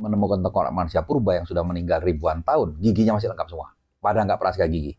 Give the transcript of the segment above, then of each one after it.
menemukan tengkorak manusia purba yang sudah meninggal ribuan tahun, giginya masih lengkap semua. Padahal nggak pernah sikat gigi.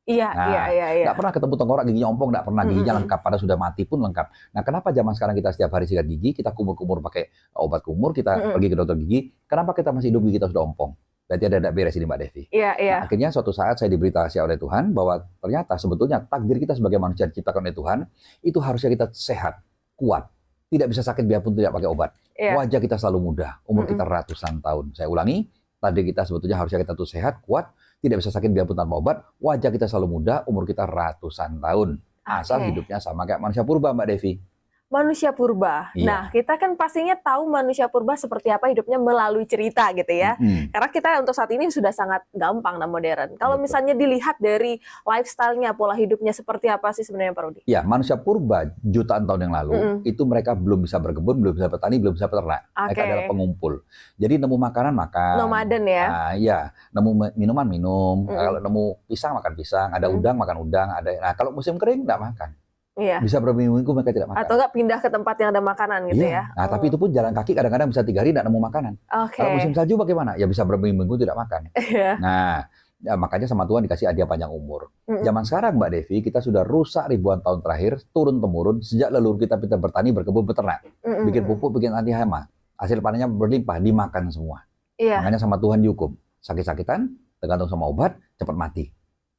Iya, iya, Nah, iya, iya. nggak pernah ketemu tengkorak giginya ompong, nggak pernah, giginya Mm-mm. lengkap, padahal sudah mati pun lengkap. Nah, kenapa zaman sekarang kita setiap hari sikat gigi, kita kumur-kumur pakai obat kumur, kita Mm-mm. pergi ke dokter gigi, kenapa kita masih hidup gigi kita sudah ompong? Berarti ada beres ini Mbak Devi. Iya, iya. Nah, akhirnya suatu saat saya diberi rahasia oleh Tuhan bahwa ternyata sebetulnya takdir kita sebagai manusia diciptakan oleh Tuhan, itu harusnya kita sehat, kuat, tidak bisa sakit biarpun tidak pakai obat. Iya. Wajah kita selalu muda, umur Mm-mm. kita ratusan tahun. Saya ulangi, takdir kita sebetulnya harusnya kita tuh sehat, kuat, tidak bisa sakit biarpun tanpa obat, wajah kita selalu muda, umur kita ratusan tahun. Asal Oke. hidupnya sama kayak manusia purba, Mbak Devi. Manusia purba. Nah, Iya. kita kan pastinya tahu manusia purba seperti apa hidupnya melalui cerita gitu ya. Mm-mm. Karena kita untuk saat ini sudah sangat gampang dan modern. Kalau Betul. misalnya dilihat dari lifestyle-nya, pola hidupnya seperti apa sih sebenarnya Pak Rudi? Ya, manusia purba jutaan tahun yang lalu, Mm-mm. itu mereka belum bisa berkebun, belum bisa bertani, belum bisa peternak. Mereka Oke. adalah pengumpul. Jadi nemu makanan, makan. Nomaden ya. Iya, nemu minuman, minum. Mm-mm. Kalau nemu pisang, makan pisang. Ada Mm-mm. udang, makan udang. Nah, kalau musim kering, nggak makan. Iya. Bisa berminggu-minggu mereka tidak makan. Atau nggak pindah ke tempat yang ada makanan gitu ya. Iya. Nah, tapi itu pun jalan kaki kadang-kadang bisa 3 hari nggak nemu makanan. Oke. Kalau musim salju bagaimana? Ya bisa berminggu-minggu tidak makan. Iya. Nah, ya, makanya sama Tuhan dikasih hadiah panjang umur. Mm-mm. Zaman sekarang Mbak Devi, kita sudah rusak ribuan tahun terakhir, turun-temurun, sejak leluhur kita pintar bertani, berkebun, beternak. Mm-mm. Bikin pupuk, bikin anti hama. Hasil panennya berlimpah, dimakan semua. Iya. Makanya sama Tuhan dihukum. Sakit-sakitan, tergantung sama obat, cepat mati.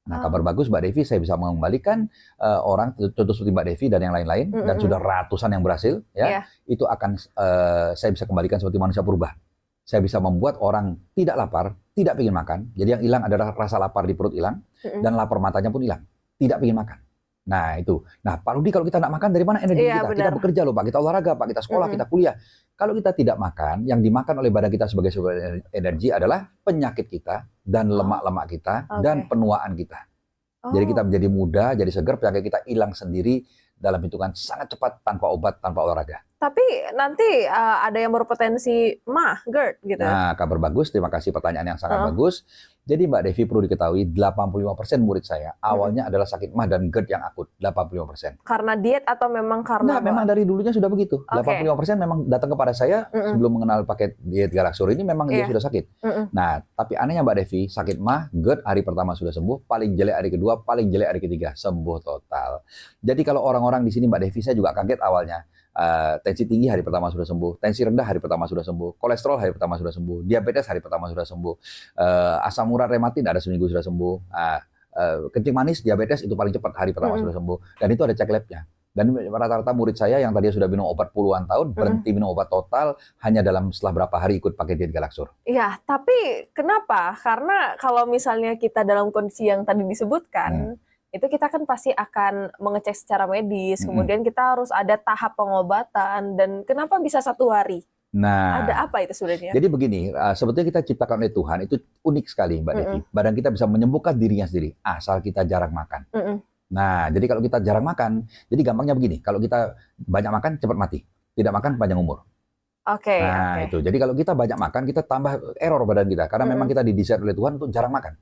Nah, kabar bagus Mbak Devi, saya bisa mengembalikan orang, contoh seperti Mbak Devi dan yang lain-lain, dan sudah ratusan yang berhasil, ya, Iya. itu akan saya bisa kembalikan seperti manusia purba. Saya bisa membuat orang tidak lapar, tidak ingin makan. Jadi yang hilang adalah rasa lapar di perut hilang, dan lapar matanya pun hilang, tidak ingin makan. Nah itu. Nah Pak Rudi, kalau kita nggak makan dari mana energi Iya, kita? benar. Kita bekerja loh Pak, kita olahraga Pak, kita sekolah, kita kuliah. Kalau kita tidak makan, yang dimakan oleh badan kita sebagai sumber energi adalah penyakit kita dan lemak-lemak kita dan penuaan kita. Jadi kita menjadi muda, jadi segar, penyakit kita hilang sendiri dalam hitungan sangat cepat tanpa obat, tanpa olahraga. Tapi nanti ada yang berpotensi GERD gitu. Nah, kabar bagus, terima kasih pertanyaan yang sangat bagus. Jadi Mbak Devi perlu diketahui 85% murid saya awalnya adalah sakit MAH dan GERD yang akut, 85%. Karena diet atau memang karena Nah, memang dari dulunya sudah begitu. 85% memang datang kepada saya sebelum mengenal paket diet Galaxur ini memang dia sudah sakit. Nah, tapi anehnya Mbak Devi, sakit MAH, GERD hari pertama sudah sembuh, paling jelek hari kedua, paling jelek hari ketiga, sembuh total. Jadi kalau orang-orang di sini Mbak Devi, saya juga kaget awalnya. Tensi tinggi hari pertama sudah sembuh, tensi rendah hari pertama sudah sembuh, kolesterol hari pertama sudah sembuh, diabetes hari pertama sudah sembuh, asam urat rematit ada seminggu sudah sembuh, kencing manis diabetes itu paling cepat hari pertama sudah sembuh, dan itu ada cek labnya. Dan rata-rata murid saya yang tadi sudah minum obat puluhan tahun berhenti minum obat total hanya setelah berapa hari ikut pakai diet Galaxur. Iya, tapi kenapa? Karena kalau misalnya kita dalam kondisi yang tadi disebutkan, itu kita kan pasti akan mengecek secara medis, kemudian kita harus ada tahap pengobatan, dan kenapa bisa 1 hari? Nah, ada apa itu sebenarnya? Jadi begini, sebetulnya kita ciptakan oleh Tuhan itu unik sekali Mbak Devi. Badan kita bisa menyembuhkan dirinya sendiri, asal kita jarang makan. Nah, jadi kalau kita jarang makan, jadi gampangnya begini, kalau kita banyak makan cepat mati, tidak makan panjang umur. Oke. Nah, itu. Jadi kalau kita banyak makan, kita tambah error badan kita, karena memang kita didesain oleh Tuhan untuk jarang makan.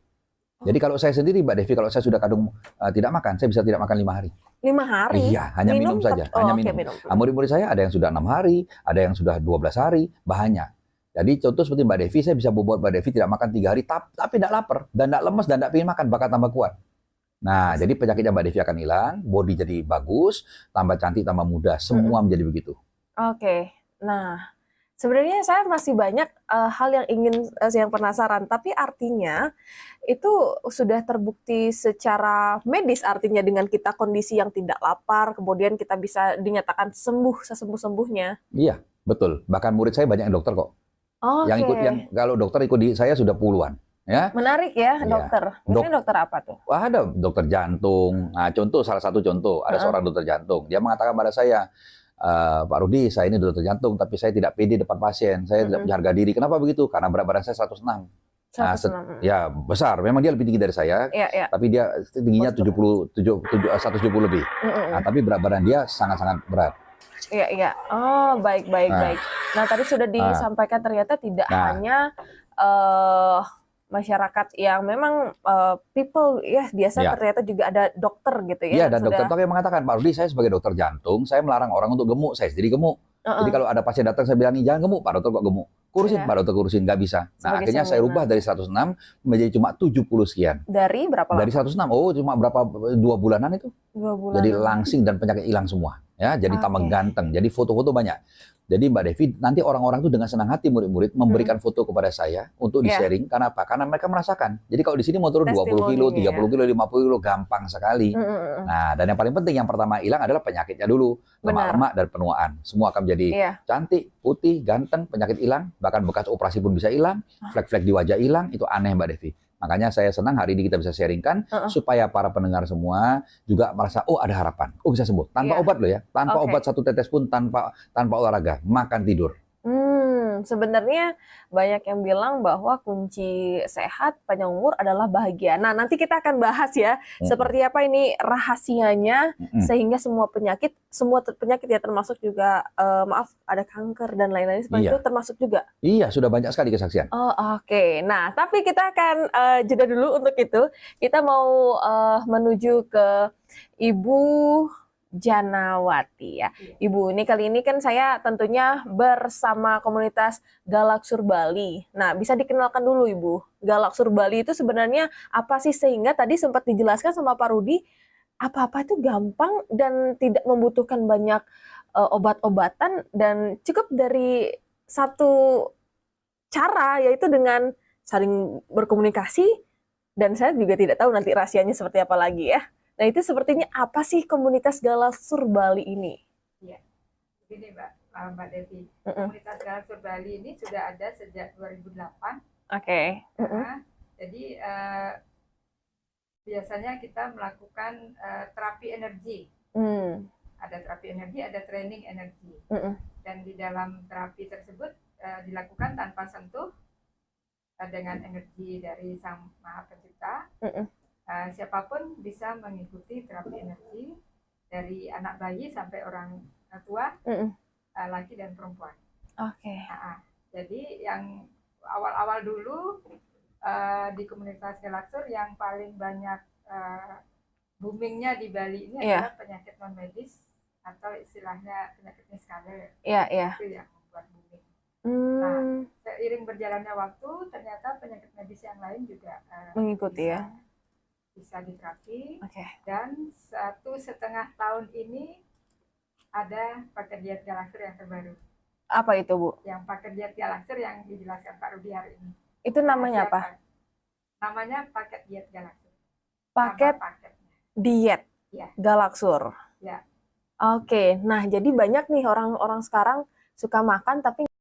Jadi kalau saya sendiri, Mbak Devi, kalau saya sudah kadung tidak makan, saya bisa tidak makan 5 hari. 5 hari? Iya, hanya minum saja. Hanya minum. Murid-murid saya ada yang sudah 6 hari, ada yang sudah 12 hari, banyak. Jadi contoh seperti Mbak Devi, saya bisa membuat Mbak Devi tidak makan 3 hari, tapi tidak lapar, dan tidak lemes, dan tidak ingin makan, bakal tambah kuat. Nah, jadi penyakitnya Mbak Devi akan hilang, body jadi bagus, tambah cantik, tambah muda, semua menjadi begitu. Oke, nah sebenarnya saya masih banyak hal yang yang penasaran, tapi artinya itu sudah terbukti secara medis, artinya dengan kita kondisi yang tidak lapar, kemudian kita bisa dinyatakan sembuh sesembuh-sembuhnya. Iya, betul. Bahkan murid saya banyak yang dokter kok. Yang ikut, kalau dokter ikut di saya sudah puluhan. Ya. Menarik ya, dokter. Mungkin dokter apa tuh? Wah, ada dokter jantung. Nah, salah satu contoh, ada seorang dokter jantung. Dia mengatakan pada saya, Pak Rudi, saya ini dokter jantung, tapi saya tidak pede depan pasien. Saya tidak punya harga diri. Kenapa begitu? Karena berat badan saya 106. Ya besar. Memang dia lebih tinggi dari saya, tapi dia tingginya 170 lebih. Nah, tapi berat badan dia sangat-sangat berat. Iya. Oh, baik. Nah, tadi sudah disampaikan ternyata tidak hanya masyarakat yang memang people ya biasa, ternyata juga ada dokter gitu ya. Iya, dan dokter yang mengatakan, Pak Rudi, saya sebagai dokter jantung, saya melarang orang untuk gemuk, saya sendiri gemuk. Jadi kalau ada pasien datang saya bilangin jangan gemuk, Pak Dokter kok gemuk. Kurusin, Pak Dokter kurusin, nggak bisa. Nah, Sebagai akhirnya saya seminar. rubah dari 106 menjadi cuma 70 sekian. Dari berapa lama? Dari 106, oh cuma berapa, 2 bulanan itu. 2 bulan. Jadi langsing dan penyakit hilang semua. Ya, jadi tambah ganteng. Jadi foto-foto banyak. Jadi Mbak Devi, nanti orang-orang tuh dengan senang hati murid-murid memberikan foto kepada saya untuk di-sharing. Karena apa? Karena mereka merasakan. Jadi kalau di sini mau turun 20 kilo, 30 kilo, 50 kilo, gampang sekali. Nah, dan yang paling penting, yang pertama hilang adalah penyakitnya dulu. Lemak-lemak dan penuaan. Semua akan menjadi cantik, putih, ganteng, penyakit hilang. Bahkan bekas operasi pun bisa hilang. Flek-flek di wajah hilang. Itu aneh Mbak Devi. Makanya saya senang hari ini kita bisa sharingkan supaya para pendengar semua juga merasa oh ada harapan, oh bisa sembuh tanpa obat loh ya, tanpa obat satu tetes pun, tanpa olahraga, makan tidur. Sebenarnya banyak yang bilang bahwa kunci sehat panjang umur adalah bahagia. Nah, nanti kita akan bahas ya seperti apa ini rahasianya sehingga semua penyakit ya termasuk juga maaf ada kanker dan lain-lain seperti itu termasuk juga. Iya, sudah banyak sekali kesaksian. Oh, oke. Nah, tapi kita akan jeda dulu untuk itu. Kita mau menuju ke Ibu Janawati ya. Ibu, ini kali ini kan saya tentunya bersama komunitas Galaksur Bali. Nah, bisa dikenalkan dulu Ibu. Galaksur Bali itu sebenarnya apa sih, sehingga tadi sempat dijelaskan sama Pak Rudi, apa-apa itu gampang dan tidak membutuhkan banyak obat-obatan dan cukup dari satu cara, yaitu dengan saling berkomunikasi, dan saya juga tidak tahu nanti rahasianya seperti apa lagi ya. Nah, itu sepertinya apa sih komunitas Galaksur Bali ini? Ya, begini Mbak Devi. Komunitas Galaksur Bali ini sudah ada sejak 2008. Oke. Nah, jadi biasanya kita melakukan terapi energi. Ada terapi energi, ada training energi. Dan di dalam terapi tersebut dilakukan tanpa sentuh dengan energi dari Sang Maha Pencipta. Siapapun bisa mengikuti terapi energi, dari anak bayi sampai orang tua, laki dan perempuan. Oke. Jadi yang awal-awal dulu di komunitas Galaksur yang paling banyak boomingnya di Bali ini adalah penyakit non medis atau istilahnya penyakit niskaler. Itu yang membuat booming. Nah, seiring berjalannya waktu, ternyata penyakit medis yang lain juga mengikuti bisa diterapi. Dan 1,5 tahun ini ada paket diet Galaksur yang terbaru. Apa itu, Bu? Yang paket diet Galaksur yang dijelaskan Pak Rudi hari ini. Itu namanya apa? Namanya paket diet Galaksur. Paket diet Galaksur. Ya. Oke, nah jadi banyak nih orang-orang sekarang suka makan tapi